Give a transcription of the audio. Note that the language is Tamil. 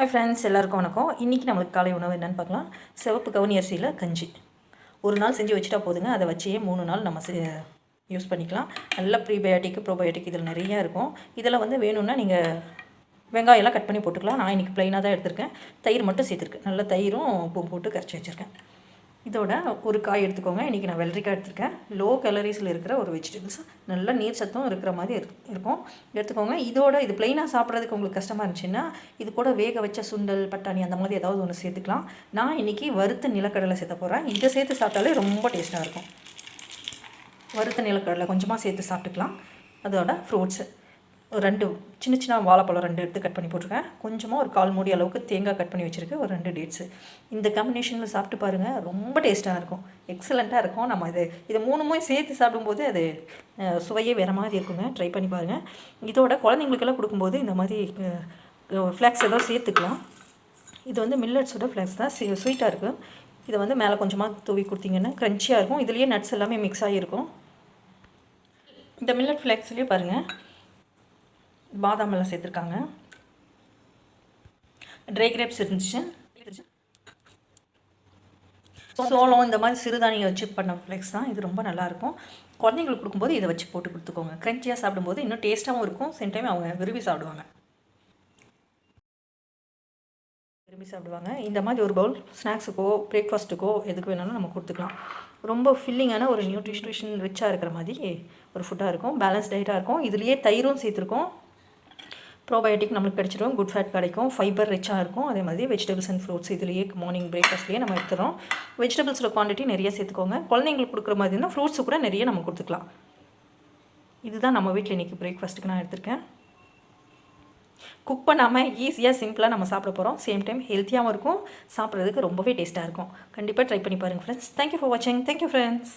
ஹாய் ஃப்ரெண்ட்ஸ், எல்லாருக்கும் வணக்கம். இன்றைக்கி நம்மளுக்கு காலை உணவு என்னென்னு பார்க்கலாம். சிவப்பு கவுனி அரிசியில் கஞ்சி. ஒரு நாள் செஞ்சு வச்சுட்டா போதுங்க. அதை வச்சே 3 நாள் நம்ம யூஸ் பண்ணிக்கலாம். நல்ல ப்ரீபயோட்டிக் ப்ரோபயோட்டிக் இதில் நிறையா இருக்கும். இதில் வேணும்னா நீங்கள் வெங்காயம்லாம் கட் பண்ணி போட்டுக்கலாம். நான் இன்றைக்கி ப்ளைனாக தான் எடுத்திருக்கேன். தயிர் மட்டும் சேர்த்துருக்கேன். நல்ல தயிரும் உப்பும் போட்டு கரைச்சி வச்சுருக்கேன். இதோட ஒரு காய் எடுத்துக்கோங்க. இன்றைக்கி நான் வெள்ளரிக்காய் எடுத்திருக்கேன். லோ கேலரிஸில் இருக்கிற ஒரு வெஜிடபிள்ஸ், நல்ல நீர் சத்தும் இருக்கிற மாதிரி இருக்கும். எடுத்துக்கோங்க. இதோட இது ப்ளைனாக சாப்பிட்றதுக்கு உங்களுக்கு கஷ்டமாக இருந்துச்சுன்னா இது கூட வேக வச்ச சுண்டல், பட்டாணி அந்த மாதிரி ஏதாவது ஒன்று சேர்த்துக்கலாம். நான் இன்றைக்கி வறுத்த நிலக்கடலை சேர்த்த போகிறேன். இதை சேர்த்து சாப்பிட்டாலே ரொம்ப டேஸ்ட்டாக இருக்கும். வறுத்த நிலக்கடலை கொஞ்சமாக சேர்த்து சாப்பிட்டுக்கலாம். அதோட ஃப்ரூட்ஸு ஒரு 2 சின்ன சின்ன வாழைப்பழம் 2 எடுத்து கட் பண்ணி போட்டிருக்கேன். கொஞ்சமாக ஒரு 1/4 மூடி அளவுக்கு தேங்காய் கட் பண்ணி வச்சுருக்கேன். ஒரு 2 டேட்ஸு. இந்த காம்பினேஷனில் சாப்பிட்டு பாருங்கள், ரொம்ப டேஸ்ட்டாக இருக்கும். எக்ஸலண்ட்டாக இருக்கும். நம்ம இதை 3 சேர்த்து சாப்பிடும்போது அது சுவையே வேறு மாதிரி இருக்குங்க. ட்ரை பண்ணி பாருங்கள். இதோட குழந்தைங்களுக்கெல்லாம் கொடுக்கும்போது இந்த மாதிரி ஃப்ளாக்ஸ் ஏதோ சேர்த்துக்கலாம். இது மில்லட்ஸோட ஃப்ளாக்ஸ் தான். ஸ்வீட்டாக இருக்கும். இதை மேலே கொஞ்சமாக தூவி கொடுத்தீங்கன்னா க்ரன்ச்சியாக இருக்கும். இதுலேயே நட்ஸ் எல்லாமே மிக்ஸ் ஆகிருக்கும். இந்த மில்லட் ஃப்ளாக்ஸ்லேயே பாருங்கள், பாதாம் எல்லாம் சேர்த்துருக்காங்க. ட்ரை கிரேப்ஸ் இருந்துச்சு. சோளம் இந்த மாதிரி சிறுதானியம் வச்சு பண்ண ஃப்ளெக்ஸ் தான். இது ரொம்ப நல்லாயிருக்கும். குழந்தைங்களுக்கு கொடுக்கும்போது இதை வச்சு போட்டு கொடுத்துக்கோங்க. க்ரன்ச்சியாக சாப்பிடும்போது இன்னும் டேஸ்ட்டாகவும் இருக்கும். சேம் டைம் அவங்க விரும்பி சாப்பிடுவாங்க. இந்த மாதிரி ஒரு பவுல் ஸ்நாக்ஸுக்கோ பிரேக்ஃபாஸ்ட்டுக்கோ எதுக்கு வேணாலும் நம்ம கொடுத்துக்கலாம். ரொம்ப ஃபில்லிங்கான ஒரு நியூட்ரிஷன் ரிச்சாக இருக்கிற மாதிரி ஒரு ஃபுட்டாக இருக்கும். பேலன்ஸ் டயட்டாக இருக்கும். இதுலேயே தயிரும் சேர்த்துருக்கோம். ப்ரோபயோட்டிக் நம்மளுக்கு கிடச்சிடும். குட் ஃபேட் கிடைக்கும். ஃபைபர் ரிச்சாக இருக்கும். அதே மாதிரி வெஜிடபிள்ஸ் அண்ட் ஃப்ரூட்ஸ் இதுலேயே மார்னிங் பிரேக்ஃபாஸ்ட்லேயே நம்ம எடுத்துகிறோம். வெஜிடபிள்ஸோட குவான்டிட்டி நிறைய சேர்த்துக்கோங்க. குழந்தைங்களுக்கு கொடுக்குற மாதிரி இருந்தால் ஃப்ரூட்ஸு கூட நிறைய நம்ம கொடுத்துக்கலாம். இதுதான் நம்ம வீட்டில் இன்றைக்கி பிரேக்ஃபாஸ்ட்டுக்கு நான் எடுத்திருக்கேன். குக் பண்ணாமல் ஈஸியாக சிம்பிளாக நம்ம சாப்பிட போகிறோம். சேம் டைம் ஹெல்த்தியாகவும் இருக்கும். சாப்பிட்றதுக்கு ரொம்பவே டேஸ்ட்டாக இருக்கும். கண்டிப்பாக ட்ரை பண்ணி பாருங்கள் ஃப்ரெண்ட்ஸ். தேங்க்யூ ஃபார் வாட்சிங். Thank you friends.